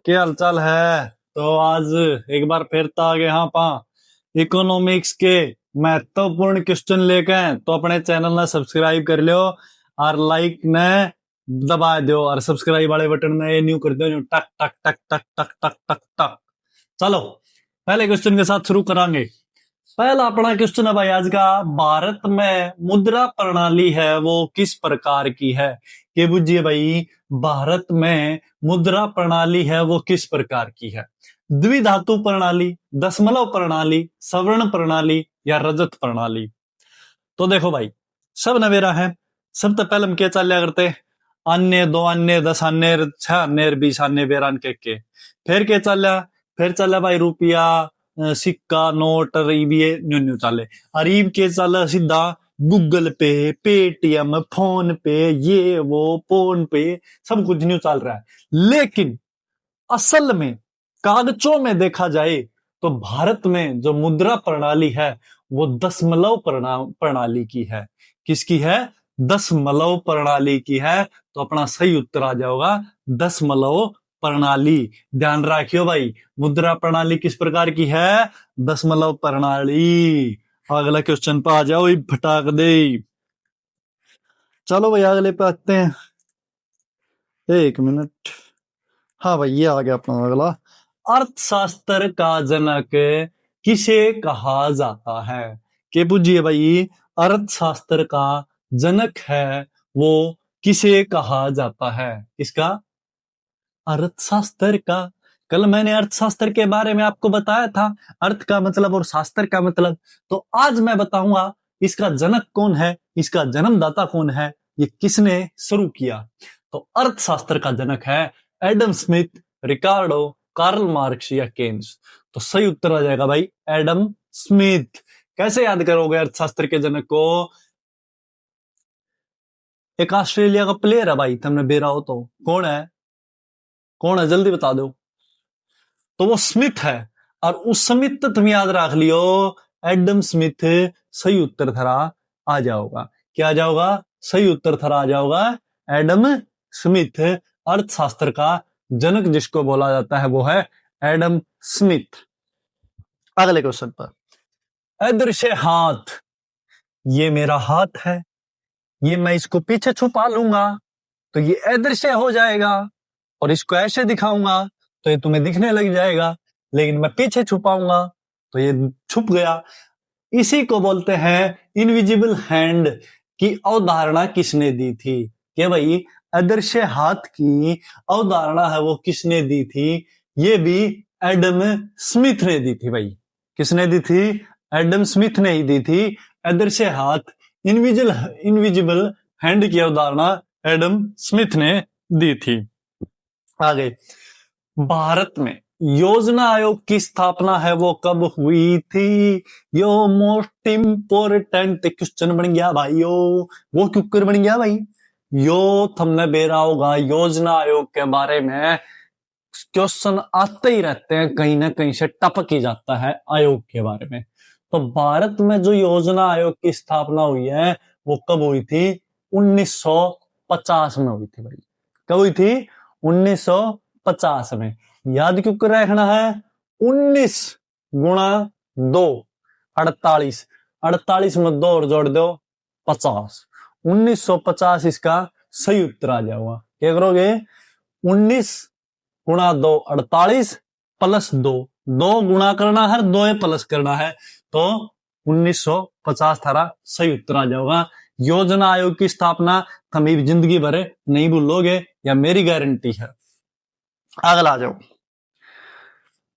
क्या हालचाल है। तो आज एक बार फिर तो आ गए हाँ पा इकोनॉमिक्स के महत्वपूर्ण क्वेश्चन लेके हैं। तो अपने चैनल ने सब्सक्राइब कर लियो और लाइक ने दबा दो और सब्सक्राइब वाले बटन ने न्यू कर दो टक टक टक टक टक टक टक टक। चलो पहले क्वेश्चन के साथ शुरू करांगे। पहला अपना क्वेश्चन है भाई आज का, भारत में मुद्रा प्रणाली है वो किस प्रकार की है। ये बुझिए भाई, भारत में मुद्रा प्रणाली है वो किस प्रकार की है। द्विधातु प्रणाली, दशमलव प्रणाली, सवर्ण प्रणाली या रजत प्रणाली। तो देखो भाई, सब नवेरा है। सब तो पहले हम क्या चाल्या करते, अन्य दो अन्य दस अन्य छह अन्य 20 अन्य बेरान के फिर क्या चाल्या, फिर चला भाई रुपया सिक्का नोट रीब ये न्यू न्यू चाले। अरीब के चला सीधा गूगल पे, पेटीएम, फोन पे, ये वो फोन पे, सब कुछ न्यू चल रहा है। लेकिन असल में कागजों में देखा जाए तो भारत में जो मुद्रा प्रणाली है वो दशमलव प्रणाली की है। किसकी है? दशमलव प्रणाली की है। तो अपना सही उत्तर आ जाएगा दशमलव प्रणाली। ध्यान रखियो भाई, मुद्रा प्रणाली किस प्रकार की है? दशमलव प्रणाली। अगला क्वेश्चन पे आ जाओ, फटाक दे। चलो भाई अगले पे आते हैं, एक मिनट। हाँ भाई ये आ गया अपना अगला। अर्थशास्त्र का जनक किसे कहा जाता है? के पूछिए भाई, अर्थशास्त्र का जनक है वो किसे कहा जाता है? इसका अर्थशास्त्र का, कल मैंने अर्थशास्त्र के बारे में आपको बताया था, अर्थ का मतलब और शास्त्र का मतलब। तो आज मैं बताऊंगा इसका जनक कौन है, इसका जन्मदाता कौन है, ये किसने शुरू किया। तो अर्थशास्त्र का जनक है एडम स्मिथ, रिकार्डो, कार्ल मार्क्स या केन्स। तो सही उत्तर आ जाएगा भाई एडम स्मिथ। कैसे याद करोगे अर्थशास्त्र के जनक को? एक ऑस्ट्रेलिया का प्लेयर है भाई, तुमने बेरा हो तो कौन है? कौन है जल्दी बता दो। तो वो स्मिथ है। और उस स्मिथ तो तुम याद रख लियो, एडम स्मिथ सही उत्तर थरा आ जाओगा। क्या आ जाओगा? सही उत्तर थरा आ जाओगा एडम स्मिथ। अर्थशास्त्र का जनक जिसको बोला जाता है वो है एडम स्मिथ। अगले क्वेश्चन पर, अदृश्य हाथ, ये मेरा हाथ है, ये मैं इसको पीछे छुपा लूंगा तो ये अदृश्य हो जाएगा, और इसको ऐसे दिखाऊंगा तो ये तुम्हें दिखने लग जाएगा, लेकिन मैं पीछे छुपाऊंगा तो ये छुप गया। इसी को बोलते हैं इनविजिबल हैंड की अवधारणा किसने दी थी? कि भाई अदृश्य हाथ की अवधारणा है वो किसने दी थी? ये भी एडम स्मिथ ने दी थी भाई। किसने दी थी? एडम स्मिथ ने ही दी थी। अदृश्य हाथ, इनविजिबल हैंड की अवधारणा एडम स्मिथ ने दी थी। आगे, भारत में योजना आयोग की स्थापना है वो कब हुई थी? यो मोस्ट इंपोर्टेंट क्वेश्चन बन गया भाई। वो क्यों बन गया भाई? यो तुमने बेरा होगा, योजना आयोग के बारे में क्वेश्चन आते ही रहते हैं, कहीं ना कहीं से टपक ही जाता है आयोग के बारे में। तो भारत में जो योजना आयोग की स्थापना हुई है वो कब हुई थी? 1950 में हुई थी भाई। कब हुई थी? 1950 में। याद क्यों कर रखना है? 19 गुणा 2 48, 48 में 2 और जोड़ दो 50। 1950 इसका सही उत्तर आ जाएगा। क्या करोगे? 19 गुणा 2 48 प्लस 2, 2 गुणा करना है, 2 प्लस करना है, तो 1950 थारा सही उत्तर आ जाएगा। योजना आयोग की स्थापना तुम जिंदगी भर नहीं भूलोगे, या मेरी गारंटी है। अगला आ जाओ,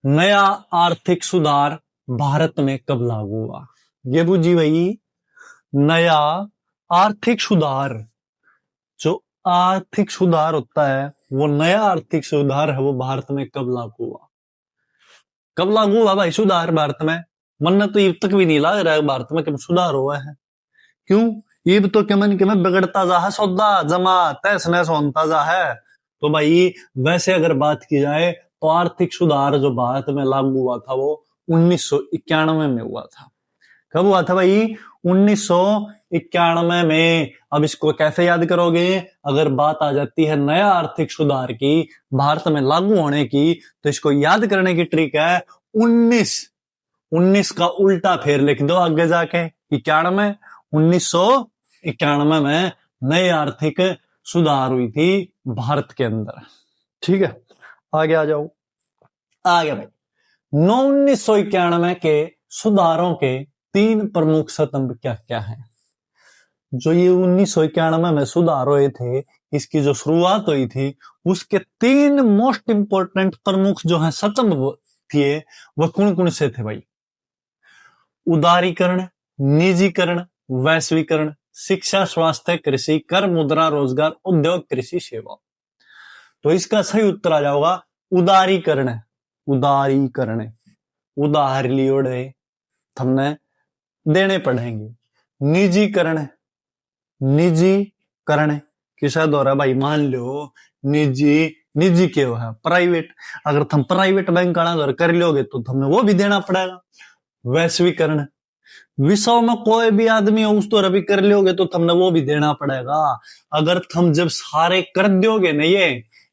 नया आर्थिक सुधार भारत में कब लागू हुआ? ये बुझी भाई, नया आर्थिक सुधार, जो आर्थिक सुधार होता है वो नया आर्थिक सुधार है वो भारत में कब लागू हुआ? कब लागू हुआ भाई सुधार भारत में? मन तो अब तक भी नहीं लग रहा है भारत में कब सुधार हुआ है। क्यों? ये तो क्या मन के में बिगड़ता जा है, सौदा जमा तैस नैस होता जा है। तो भाई वैसे अगर बात की जाए तो आर्थिक सुधार जो भारत में लागू हुआ था वो 1991 में हुआ था। कब हुआ था भाई? 1991 में। अब इसको कैसे याद करोगे? अगर बात आ जाती है नया आर्थिक सुधार की, भारत में लागू होने की, तो इसको याद करने की ट्रिक है 19। 19 का उल्टा फेर लिख दो आगे जाके 91। 1991 में नई आर्थिक सुधार हुई थी भारत के अंदर। ठीक है, आगे आ जाओ। आगे भाई, 1991 के सुधारों के 3 प्रमुख स्तंभ क्या क्या हैं? जो ये 1991 में सुधार हुए थे, इसकी जो शुरुआत हुई थी, उसके 3 मोस्ट इंपोर्टेंट प्रमुख जो है स्तंभ थे, वह कौन कौन से थे भाई? उदारीकरण, निजीकरण, वैश्वीकरण, शिक्षा, स्वास्थ्य, कृषि, कर, मुद्रा, रोजगार, उद्योग, कृषि, सेवा। तो इसका सही उत्तर आ जाएगा उदारीकरण। उदारीकरण, उधार लियोड़े हमने देने पड़ेंगे। निजीकरण, निजीकरण किसा द्वारा भाई? मान लो निजी, निजी क्यों है? प्राइवेट। अगर तुम प्राइवेट बैंक का कर लोगे तो तुम्हें वो भी देना पड़ेगा। वैश्वीकरण, विश्व में कोई भी आदमी हो उस तरह भी कर लोगे तो तुमने वो भी देना पड़ेगा। अगर तुम जब सारे कर दोगे ना,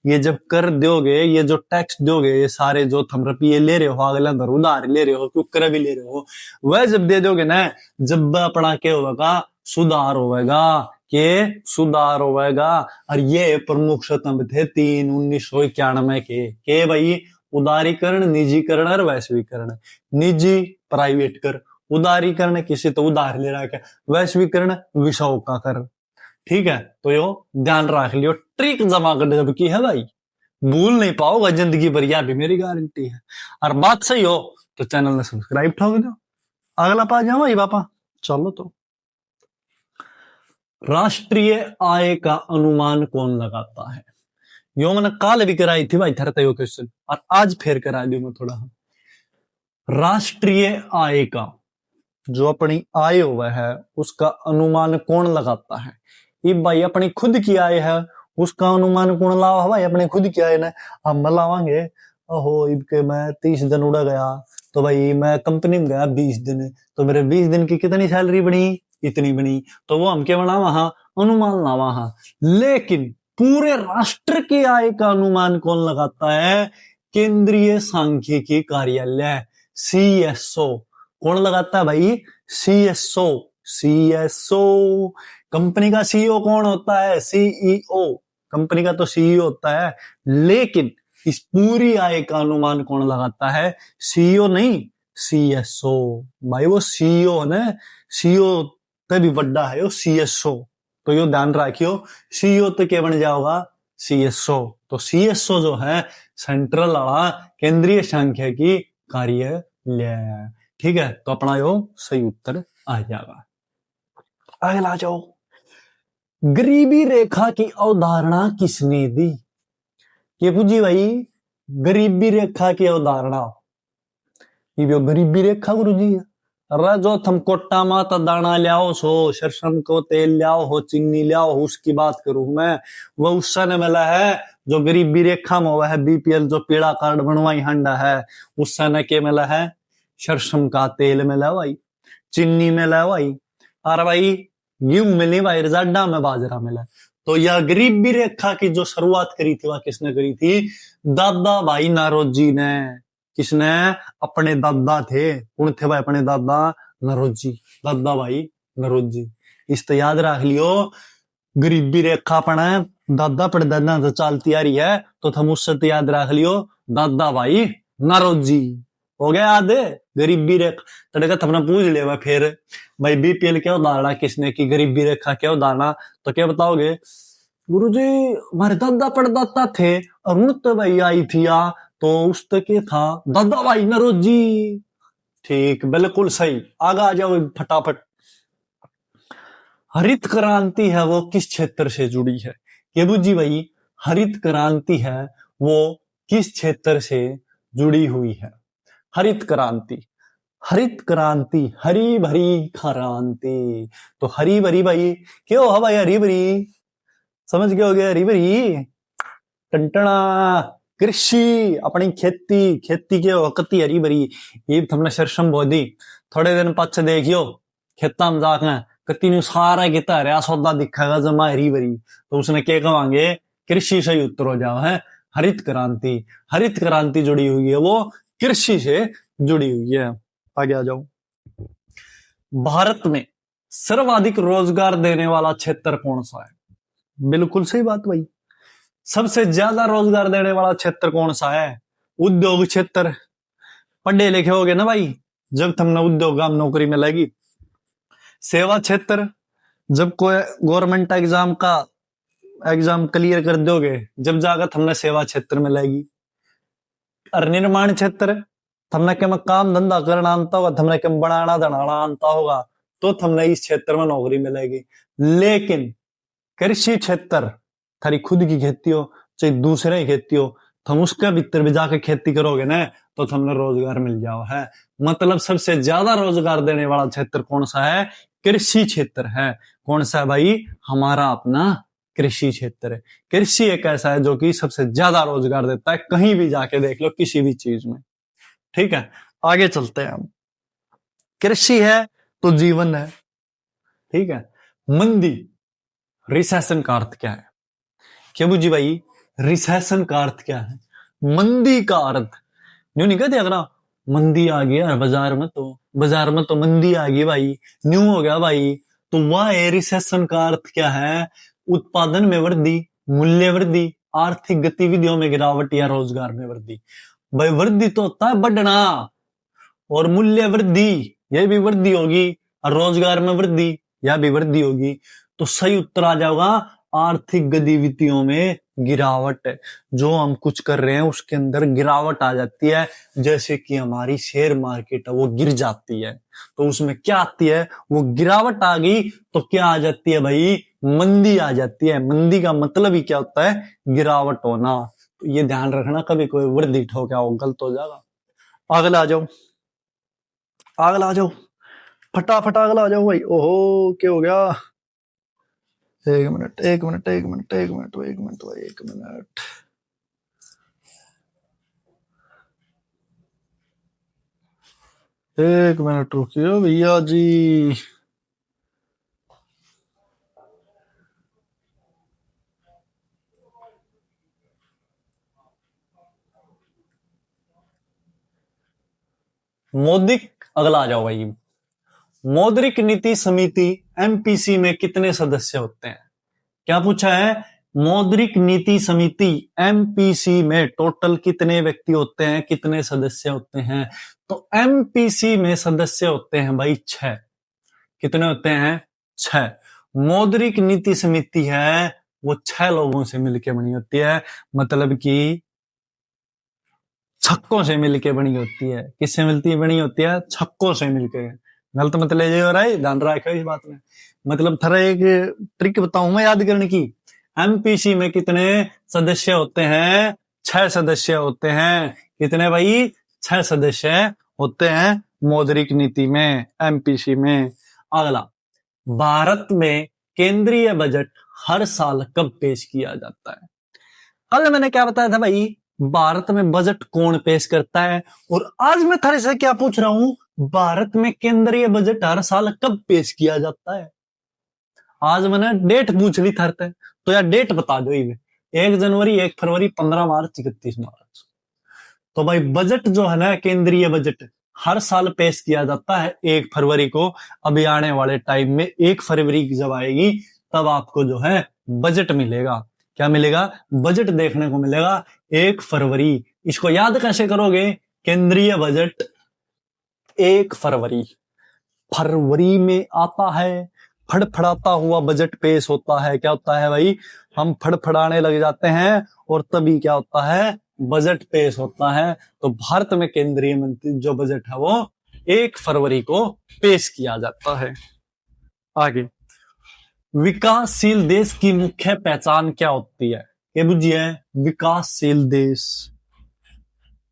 ये जब कर दोगे, ये जो टैक्स दोगे, ये सारे जो तुम रुपये ले रहे हो, अगले अंदर उधार ले रहे हो, टुकड़े भी ले रहे हो, वह जब दे दोगे ना, जब अपना क्या होगा? सुधार होगा। के सुधार होगा। और ये प्रमुख स्तंभ थे 3 1991 के भाई? उदारीकरण, निजीकरण और वैश्वीकरण। निजी प्राइवेट कर, उदारीकरण किसी तो उधार ले रहा है, वैश्वीकरण विषयों का कर। ठीक है, तो यो ध्यान रख लियो, ट्रिक जमा करने जब की है भाई, भूल नहीं पाओगे जिंदगी भर, यह भी मेरी गारंटी है। और बात सही हो तो चैनल ने सब्सक्राइब ठोक दो। अगला पा जाओ भाई बापा, चलो। तो राष्ट्रीय आय का अनुमान कौन लगाता है? यो मैंने काल भी कराई थी भाई थरते हो क्वेश्चन, और आज फिर करा दू मैं थोड़ा। राष्ट्रीय आय का, जो अपनी आय हुआ है, उसका अनुमान कौन लगाता है? ये भाई अपनी खुद की आय है, उसका अनुमान कौन लावा? भाई अपनी खुद की आय ने हम लावांगे। ओहो, इनके मैं 30 दिन उड़ा गया, तो भाई मैं कंपनी में गया 20 दिन, तो मेरे 20 दिन की कितनी सैलरी बनी? इतनी बनी। तो वो हम क्या बना वहां? अनुमान लावा। लेकिन पूरे राष्ट्र की आय का अनुमान कौन लगाता है? केंद्रीय सांख्यिकी कार्यालय, CSO। कौन लगाता है भाई? CSO। CSO। कंपनी का CEO कौन होता है? CEO। कंपनी का तो CEO होता है, लेकिन इस पूरी आय का अनुमान कौन लगाता है? CEO नहीं, CSO। भाई वो CEO है ना, CEO तभी बड़ा है वो CSO। तो यो ध्यान रखियो, CEO तो क्या बन जाओगा? CSO। तो CSO जो है सेंट्रल वाला केंद्रीय सांख्यिकी कार्यालय। ठीक है, तो अपना यो सही उत्तर आ जाएगा। अगला जाओ, गरीबी रेखा की अवधारणा किसने दी? ये पूछी भाई, गरीबी रेखा की अवधारणा। ये गरीबी रेखा गुरु जी, अरे जो तुम कोट्टा माता दाना लियाओ सो, सरसों को तेल लियाओ हो, चीनी लियाओ हो, उसकी बात करूं मैं। वह उस समय मिला है जो गरीबी रेखा में हुआ है, BPL जो पीड़ा कार्ड बनवाई हंडा है, उस समय के मिला है? सरसों का तेल मिला भाई, चीनी मिला भाई, और भाई गेहूं मिली भाई, रजाडा में बाजरा मिला। तो यह गरीबी रेखा की जो शुरुआत करी थी वह किसने करी थी? दादा भाई नौरोजी ने। किसने? अपने दादा थे। कौन थे भाई अपने दादा? नौरोजी, दादा भाई नौरोजी। इस तो याद रख लियो, गरीबी रेखा अपना दादा परदादा तो चलती आ रही है, तो तुम उससे तो याद रख लियो दादा भाई नौरोजी। हो गया याद? गरीबी रेखा तड़का तुमने पूछ लिया फिर भाई BPL क्या उदाहरणा किसने की, गरीबी रेखा क्या उदाहरणा, तो क्या बताओगे? गुरुजी हमारे दादा परदादा थे और उन तो भाई आई थी या, तो उस तक के था दादा भाई नौरोजी। ठीक, बिल्कुल सही। आगे आ जाओ फटाफट। हरित क्रांति है वो किस क्षेत्र से जुड़ी है? ये बुझी भाई, हरित क्रांति है वो किस क्षेत्र से जुड़ी हुई है? हरित क्रांति, हरित क्रांति, हरी भरी क्रांति। तो हरी भरी भाई क्यों है भाई? हरी भरी समझ गए हो गया? हरी भरी टंटना कृषि, अपनी खेती, खेती के वक्त हरी भरी। ये हमने सरसम बो दी, थोड़े दिन पाछे देखियो खेता में जाकर कति सारा किता रहा सौदा दिखेगा जमा हरी भरी, तो उसने क्या कहेंगे, कृषि से ही उत्तर हो जाओ है हरित क्रांति। हरित क्रांति जुड़ी हुई है वो कृषि से जुड़ी हुई है। आगे आ जाओ। भारत में सर्वाधिक रोजगार देने वाला क्षेत्र कौन सा है? बिल्कुल सही बात भाई, सबसे ज्यादा रोजगार देने वाला क्षेत्र कौन सा है? उद्योग क्षेत्र। पढ़े लिखे होगे ना भाई, जब तुमने उद्योग में नौकरी मिलेगी। सेवा क्षेत्र, जब कोई गवर्नमेंट एग्जाम क्लियर कर दोगे, जब जाकर तुमने सेवा क्षेत्र में लगेगी। और निर्माण क्षेत्र, तुमने क्या काम धंधा करना आता होगा, तुमने क्या बनाना धनाना आता होगा, तो तुमने इस क्षेत्र में नौकरी मिलेगी। लेकिन कृषि क्षेत्र, थारी खुद की खेती हो चाहे दूसरे की खेती हो, तुम उसके भीतर भी जाकर खेती करोगे ना, तो तुमने रोजगार मिल जाओ है। मतलब सबसे ज्यादा रोजगार देने वाला क्षेत्र कौन सा है? कृषि क्षेत्र है। कौन सा है भाई? हमारा अपना कृषि क्षेत्र है। कृषि एक ऐसा है जो कि सबसे ज्यादा रोजगार देता है, कहीं भी जाके देख लो किसी भी चीज में। ठीक है, आगे चलते हैं हम। कृषि है तो जीवन है। ठीक है, मंदी, रिसेशन का अर्थ क्या है? क्या बुझी भाई, रिसेशन का अर्थ क्या है? मंदी का अर्थ न्यू नहीं कहते अगर मंदी आ गया बाजार में तो मंदी आ गई भाई, न्यू हो गया भाई, तो वह है रिसेशन का अर्थ क्या है? उत्पादन में वृद्धि, मूल्य वृद्धि, आर्थिक गतिविधियों में गिरावट या रोजगार में वृद्धि। भाई वृद्धि तो होता है बढ़ना, और मूल्य वृद्धि यह भी वृद्धि होगी, और रोजगार में वृद्धि यह भी वृद्धि होगी। तो सही उत्तर आ जाएगा आर्थिक गतिविधियों में गिरावट। जो हम कुछ कर रहे हैं उसके अंदर गिरावट आ जाती है, जैसे कि हमारी शेयर मार्केट है वो गिर जाती है, तो उसमें क्या आती है? वो गिरावट आ गई तो क्या आ जाती है भाई? मंदी आ जाती है। मंदी का मतलब ही क्या होता है? गिरावट होना। तो ये ध्यान रखना, कभी कोई वृद्धि ठोका हो गलत हो जाएगा। अगला आ जाओ, अगला आ जाओ, फटाफट अगला आ जाओ भाई। ओहो क्या हो गया? एक मिनट एक मिनट एक मिनट एक मिनट एक मिनट भाई, एक मिनट। एक मिनट रुकियो भैया जी। मौद्रिक, अगला आ जाओ भाई। मौद्रिक नीति समिति एमपीसी में कितने सदस्य होते हैं? क्या पूछा है? मौद्रिक नीति समिति एमपीसी में टोटल कितने व्यक्ति होते हैं, कितने सदस्य होते हैं? तो एमपीसी में सदस्य होते हैं भाई 6। कितने होते हैं? 6। मौद्रिक नीति समिति है वो 6 लोगों से मिलकर बनी होती है, मतलब कि छक्कों से मिलकर बनी होती है। किससे मिलती बनी होती है? छक्कों से मिलकर। गलत मतलब ये हो रहा है, ध्यान रखो इस बात में। मतलब थोड़ा एक ट्रिक बताऊं मैं याद करने की। एमपीसी में कितने सदस्य होते हैं? 6 सदस्य होते हैं। कितने भाई? 6 सदस्य होते हैं मौद्रिक नीति में, एमपीसी में। अगला, भारत में केंद्रीय बजट हर साल कब पेश किया जाता है? कल मैंने क्या बताया था भाई, भारत में बजट कौन पेश करता है, और आज मैं थारे से क्या पूछ रहा हूं, भारत में केंद्रीय बजट हर साल कब पेश किया जाता है। आज मैंने डेट पूछ ली थारते, तो यार डेट बता दो। 1 जनवरी, 1 फरवरी, 15 मार्च, 31 मार्च। तो भाई बजट जो है ना, केंद्रीय बजट हर साल पेश किया जाता है 1 फरवरी को। अभी आने वाले टाइम में 1 फरवरी की जब आएगी तब आपको जो है बजट मिलेगा। क्या मिलेगा? बजट देखने को मिलेगा 1 फरवरी। इसको याद कैसे करोगे? केंद्रीय बजट 1 फरवरी, फरवरी में आता है, फड़फड़ाता हुआ बजट पेश होता है। क्या होता है भाई? हम फड़फड़ाने लग जाते हैं और तभी क्या होता है? बजट पेश होता है। तो भारत में केंद्रीय मंत्री जो बजट है वो 1 फरवरी को पेश किया जाता है। आगे, विकासशील देश की मुख्य पहचान क्या होती है? ये बुझिए, विकासशील देश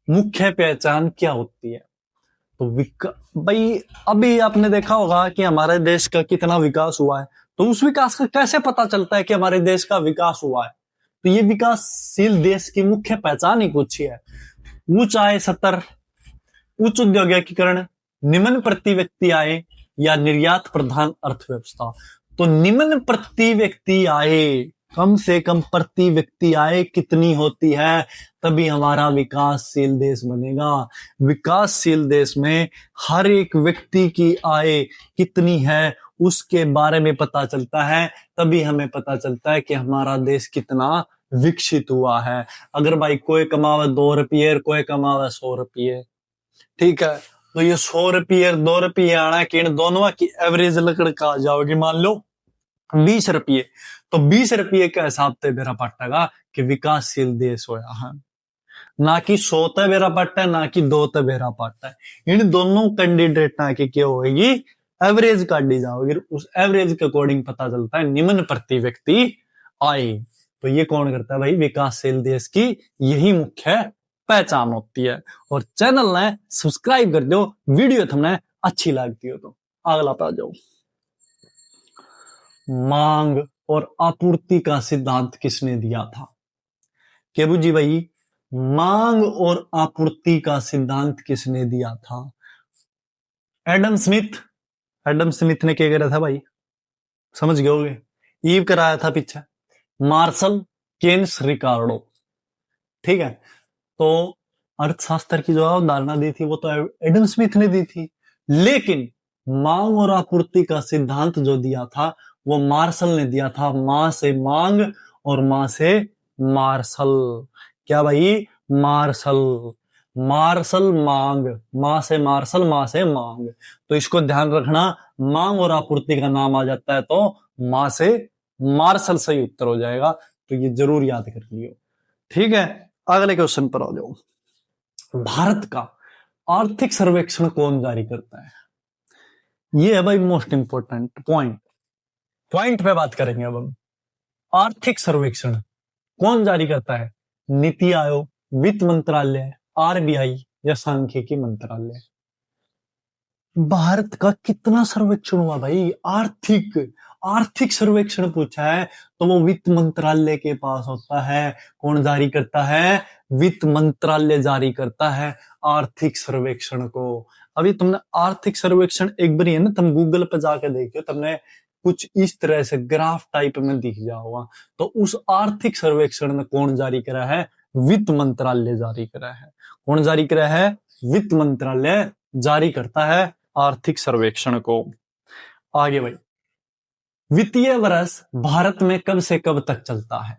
मुख्य पहचान क्या होती है? तो भाई अभी आपने देखा होगा कि हमारे देश का कितना विकास हुआ है, तो उस विकास का कैसे पता चलता है कि हमारे देश का विकास हुआ है? तो ये विकासशील देश की मुख्य पहचान ही कुछ ही है। उच्च आय स्तर, उच्च औद्योगिकीकरण, निम्न प्रति व्यक्ति आय या निर्यात प्रधान अर्थव्यवस्था? तो निम्न प्रति व्यक्ति आय, कम से कम प्रति व्यक्ति आय कितनी होती है तभी हमारा विकासशील देश बनेगा। विकासशील देश में हर एक व्यक्ति की आय कितनी है उसके बारे में पता चलता है, तभी हमें पता चलता है कि हमारा देश कितना विकसित हुआ है। अगर भाई कोई कमावे 2 रुपये और कोई कमावे 100 रुपये, ठीक है, तो ये 100 रुपये और 2 रुपये आना कि इन दोनों की एवरेज लकड़ का आ जाओगी मान लो 20 रुपये, तो 20 रुपये के हिसाब से मेरा पट्टेगा कि विकासशील देश होया है, ना कि 100 ते मेरा पट्टा है, ना कि 2 ते मेरा पट्टा है। इन दोनों कैंडिडेट की क्या होगी, एवरेज काटी जाओगी, उस एवरेज के अकॉर्डिंग पता चलता है निम्न प्रति व्यक्ति आय। तो ये कौन करता है भाई, विकासशील देश की यही मुख्य पहचान होती है। और चैनल ने सब्सक्राइब कर दो, वीडियो तुमने अच्छी लगती हो तो। अगला पे आ जाओ। मांग और आपूर्ति का सिद्धांत किसने दिया था? केबू जी भाई, मांग और आपूर्ति का सिद्धांत किसने दिया था? Adam Smith. एडम स्मिथ ने क्या करा था भाई, समझ गए होगे, ईव कराया था पीछे। मार्शल, केन्स, रिकार्डो, ठीक है। तो अर्थशास्त्र की जो अवधारणा दी थी वो तो एडम स्मिथ ने दी थी, लेकिन मांग और आपूर्ति का सिद्धांत जो दिया था वो मार्शल ने दिया था। मां से मांग और मां से मार्शल। क्या भाई, मार्शल, मार्शल मांग, मां से मार्शल, मां से मांग। तो इसको ध्यान रखना, मांग और आपूर्ति का नाम आ जाता है तो मां से मार्शल सही उत्तर हो जाएगा। तो ये जरूर याद कर लियो, ठीक है। अगले क्वेश्चन पर आ जाओ। भारत का आर्थिक सर्वेक्षण कौन जारी करता है? ये है भाई मोस्ट इंपोर्टेंट पॉइंट, पॉइंट पे बात करेंगे अब हम। आर्थिक सर्वेक्षण कौन जारी करता है? नीति आयोग, वित्त मंत्रालय, आरबीआई या सांख्यिकी मंत्रालय? भारत का कितना सर्वेक्षण हुआ भाई? आर्थिक सर्वेक्षण पूछा है तो वो वित्त मंत्रालय के पास होता है। कौन जारी करता है? वित्त मंत्रालय जारी करता है आर्थिक सर्वेक्षण को। अभी तुमने आर्थिक सर्वेक्षण एक बार है ना, तुम गूगल पे जाके देखियो, तुमने कुछ इस तरह से ग्राफ टाइप में दिख जाओगा। तो उस आर्थिक सर्वेक्षण ने कौन जारी करा है? वित्त मंत्रालय जारी करा है। कौन जारी करा है? वित्त मंत्रालय जारी करता है आर्थिक सर्वेक्षण को। आगे भाई, वित्तीय वर्ष भारत में कब से कब तक चलता है?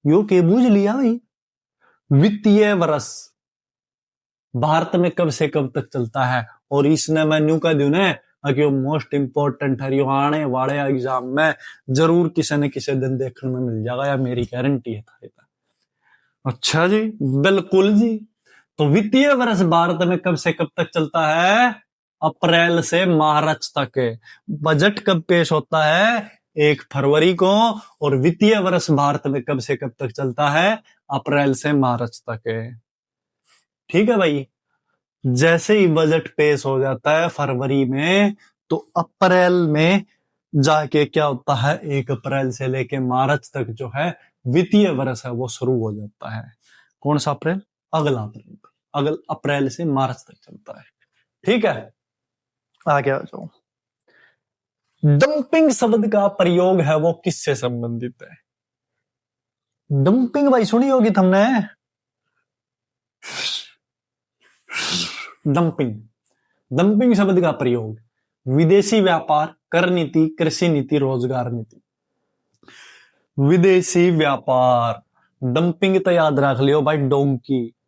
यो के बूझ लिया भाई, वित्तीय वर्ष भारत में कब से कब तक चलता है। और इसने मैं न्यू कह दू ना कि मोस्ट इंपोर्टेंट है, आने वाले एग्जाम में जरूर किसी न किसी दिन देखने में मिल जाएगा, या मेरी गारंटी है थारे तक। अच्छा जी, बिल्कुल जी। तो वित्तीय वर्ष भारत में कब से कब तक चलता है? अप्रैल से मार्च तक। बजट कब पेश होता है? 1 फरवरी को। और वित्तीय वर्ष भारत में कब से कब तक चलता है? अप्रैल से मार्च तक। ठीक है भाई, जैसे ही बजट पेश हो जाता है फरवरी में, तो अप्रैल में जाके क्या होता है, 1 अप्रैल से लेके मार्च तक जो है वित्तीय वर्ष है वो शुरू हो जाता है। कौन सा अप्रैल? अगला अप्रैल, अप्रैल से मार्च तक चलता है। ठीक है, आगे आ जाओ। डंपिंग शब्द का प्रयोग है वो किससे संबंधित है? डंपिंग भाई सुनी होगी तुमने। डंपिंग शब्द का प्रयोग विदेशी व्यापार, कर नीति, कृषि नीति, रोजगार नीति। विदेशी व्यापार, डंपिंग तो याद रख लियो भाई।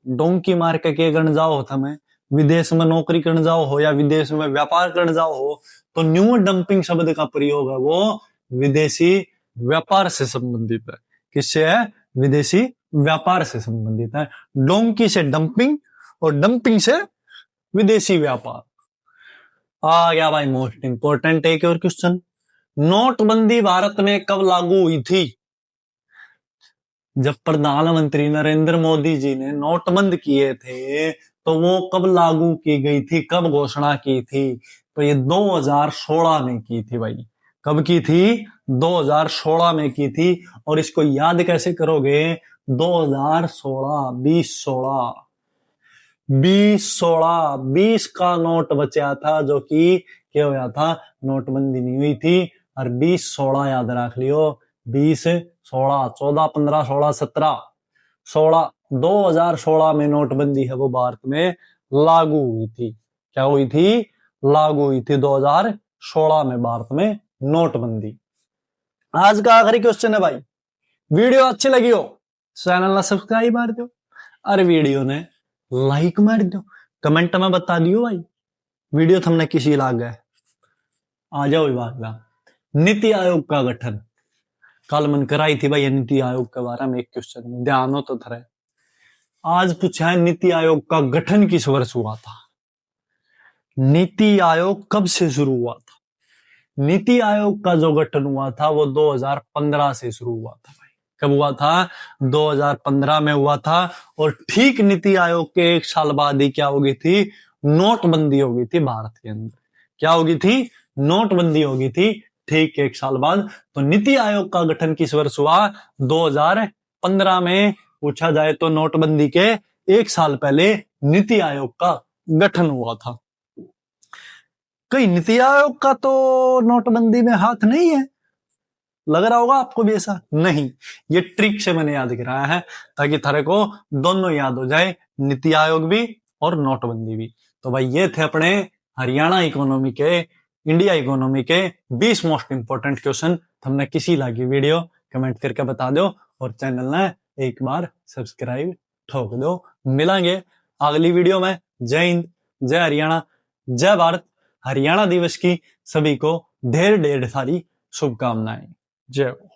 डोंकी मार के गण जाओ हो तुम्हें, विदेश में नौकरी करने जाओ हो या विदेश में व्यापार करने जाओ हो, तो न्यू डंपिंग शब्द का प्रयोग है वो विदेशी व्यापार से संबंधित है। किससे है? विदेशी व्यापार से संबंधित है। डोंकी से डंपिंग और डंपिंग से विदेशी व्यापार। आ गया भाई मोस्ट इंपोर्टेंट एक और क्वेश्चन। नोटबंदी भारत में कब लागू हुई थी? जब प्रधानमंत्री नरेंद्र मोदी जी ने नोटबंद किए थे तो वो कब लागू की गई थी, कब घोषणा की थी? तो ये 2016 में की थी भाई। कब की थी? 2016 में की थी। और इसको याद कैसे करोगे? 2016, 2016 20 का नोट बचा था, जो कि क्या होया था, नोटबंदी नहीं हुई थी। और 20-16 याद रख लियो। 20-16, 14, 15, 16, 17, 16, 2016 में नोटबंदी है वो भारत में लागू हुई थी। क्या हुई थी? लागू हुई थी 2016 में भारत में नोटबंदी। आज का आखिरी क्वेश्चन है भाई, वीडियो अच्छी लगी हो चैनल ना सब्सक्राइब मार दो, अरे वीडियो ने लाइक मार दो, कमेंट में बता दियो भाई वीडियो तुमने किसी लाग गए। आ जाओ विभाग, नीति आयोग का गठन। कल मन कराई थी भाई नीति आयोग के बारे में एक क्वेश्चन, ध्यान हो तो थरे। आज पूछा है नीति आयोग का गठन किस वर्ष हुआ था? नीति आयोग कब से शुरू हुआ था? नीति आयोग का जो गठन हुआ था वो 2015 से शुरू हुआ था भाई। कब हुआ था? 2015 में हुआ था। और ठीक नीति आयोग के 1 साल बाद ही क्या हो गई थी? नोटबंदी हो गई थी भारत के अंदर। क्या हो गई थी? नोटबंदी हो गई थी ठीक 1 साल बाद। तो नीति आयोग का गठन किस वर्ष हुआ? 2015 में। पूछा जाए तो नोटबंदी के 1 साल पहले नीति आयोग का गठन हुआ था। कहीं नीति आयोग का तो नोटबंदी में हाथ नहीं है, लग रहा होगा आपको भी ऐसा। नहीं, ये ट्रिक से मैंने याद कराया है ताकि थारे को दोनों याद हो जाए, नीति आयोग भी और नोटबंदी भी। तो भाई ये थे अपने हरियाणा इकोनॉमी के, इंडिया इकोनॉमी के 20 मोस्ट इंपोर्टेंट क्वेश्चन। हमने किसी लागी वीडियो कमेंट करके बता दो और चैनल ने एक बार सब्सक्राइब ठोक दो। मिलेंगे अगली वीडियो में। जय हिंद, जय हरियाणा, जय भारत। हरियाणा दिवस की सभी को ढेर ढेर सारी शुभकामनाएं। जय हो।